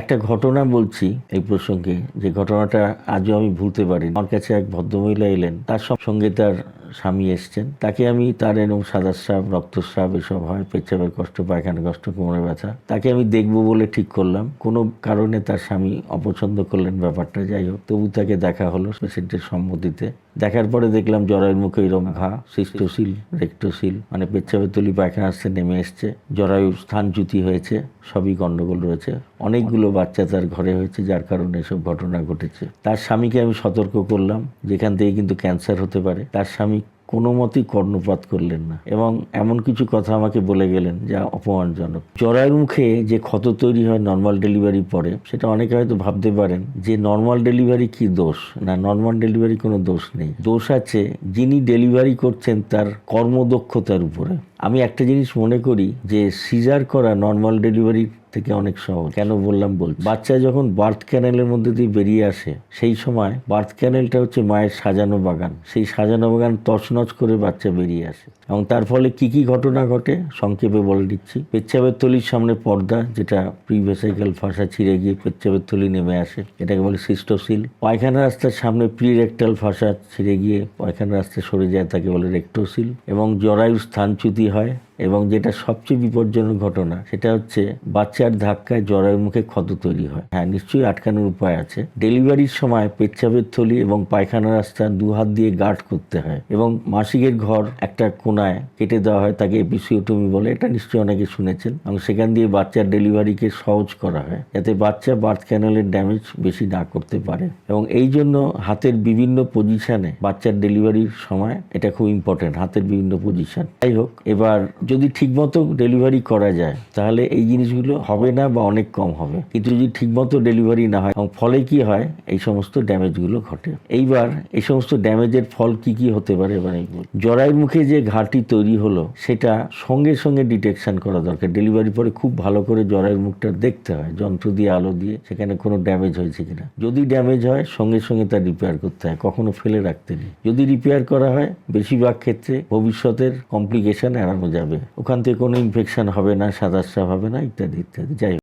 একটা ঘটনা বলছি এই প্রসঙ্গে, যে ঘটনাটা আজও আমি ভুলতে পারিনি। আমার কাছে এক ভদ্রমহিলা এলেন, তার সঙ্গে তার স্বামী এসছেন। তাকে আমি, তার এরকম সাদাস্রাব, রক্তস্রাব এসব হয়, পেচ্ছাপের কষ্ট, পায়খানা কষ্ট, কোমরে ব্যথা, তাকে আমি দেখবো বলে ঠিক করলাম। কোনো কারণে তার স্বামী অপছন্দ করলেন ব্যাপারটা, যাই হোক তবু তাকে দেখা হলো পেশেন্টের সম্মতিতে। দেখার পরে দেখলাম জরায়ুর মুখে এরকম ঘা, সিস্টোসিল, রেক্টোসিল, মানে পেচ্ছাপের থলি পায়খানা আসতে নেমে এসছে, জরায়ুর স্থানচ্যুতি হয়েছে, সবই গন্ডগোল রয়েছে। অনেকগুলো বাচ্চা তার ঘরে হয়েছে, যার কারণে এসব ঘটনা ঘটেছে। তার স্বামীকে আমি সতর্ক করলাম যেখান থেকে কিন্তু ক্যান্সার হতে পারে। তার স্বামী কোনো মতেই কর্ণপাত করলেন না এবং এমন কিছু কথা আমাকে বলে গেলেন যা অপমানজনক। জরায়ুর মুখে যে ক্ষত তৈরি হয় নর্মাল ডেলিভারি পরে, সেটা অনেকে হয়তো ভাবতে পারেন যে নর্মাল ডেলিভারি কি দোষ। না, নর্মাল ডেলিভারি কোনো দোষ নেই। দোষ আছে যিনি ডেলিভারি করছেন তার কর্মদক্ষতার উপরে। আমি একটা জিনিস মনে করি যে সিজার করা নর্মাল ডেলিভারি থেকে অনেক সহজ। কেন বললাম বাচ্চা যখন বার্থ ক্যানেলের মধ্যে দিয়ে বেরিয়ে আসে, সেই সময় বার্থ ক্যানেলটা হচ্ছে মায়ের সাজানো বাগান। সেই সাজানো বাগান তছনছ করে বাচ্চা বেরিয়ে আসে এবং তার ফলে কি কি ঘটনা ঘটে সংক্ষেপে বলে দিচ্ছি। পেচ্ছাপের থলির সামনে পর্দা, যেটা প্রিভেসিক্যাল ফাসা ছিঁড়ে গিয়ে পেচ্ছাপের থলি নেমে আসে, এটাকে বলে সিস্টোসিল। পায়খানা রাস্তার সামনে প্রিরেক্টাল ফাসা ছিঁড়ে গিয়ে পায়খানা রাস্তা সরে যায়, তাকে বলে রেক্টোসিল। এবং জরায়ুর স্থানচ্যুতি হয় এবং যেটা সবচেয়ে বিপজ্জনক ঘটনা, সেটা হচ্ছে বাচ্চার ধাক্কায় জরায়ুর মুখে ক্ষত তৈরি হয়। হ্যাঁ, নিশ্চয়ই আটকানোর উপায় আছে। ডেলিভারির সময় পেচ্ছাপের থলি এবং পায়খানা রাস্তা দু হাত দিয়ে গার্ড করতে হয় এবং মাসিকের ঘর একটা কোনায় কেটে দেওয়া হয়, তাকে এপিসিওটমি বলে। এটা নিশ্চয়ই অনেকে শুনেছেন। এবং সেখান দিয়ে বাচ্চার ডেলিভারিকে সহজ করা হয় যাতে বাচ্চা বার্থ ক্যানেলের ড্যামেজ বেশি না করতে পারে। এবং এই জন্য হাতের বিভিন্ন পজিশনে বাচ্চার ডেলিভারির সময় এটা খুব ইম্পর্টেন্ট, হাতের বিভিন্ন পজিশন। যাই হোক, এবার যদি ঠিকমতো ডেলিভারি করা যায় তাহলে এই জিনিসগুলো হবে না বা অনেক কম হবে। কিন্তু যদি ঠিকমতো ডেলিভারি না হয়, এবং ফলে কি হয়, এই সমস্ত ড্যামেজগুলো ঘটে। এইবার এই সমস্ত ড্যামেজের ফল কি কি হতে পারে এবার এই বলি। জরায়ুর মুখে যে ঘাটি তৈরি হলো সেটা সঙ্গে সঙ্গে ডিটেকশন করা দরকার। ডেলিভারি পরে খুব ভালো করে জরায়ুর মুখটা দেখতে হয়, যন্ত্র দিয়ে, আলো দিয়ে, সেখানে কোনো ড্যামেজ হয়েছে কিনা। যদি ড্যামেজ হয় সঙ্গে সঙ্গে তা রিপেয়ার করতে হয়, কখনো ফেলে রাখতে নেই। যদি রিপেয়ার করা হয় বেশিরভাগ ক্ষেত্রে ভবিষ্যতের কমপ্লিকেশন এড়ানো যাবে। ওখান থেকে কোনো ইনফেকশন হবে না, সাদা স্রাব হবে না, ইত্যাদি ইত্যাদি। যাই হোক।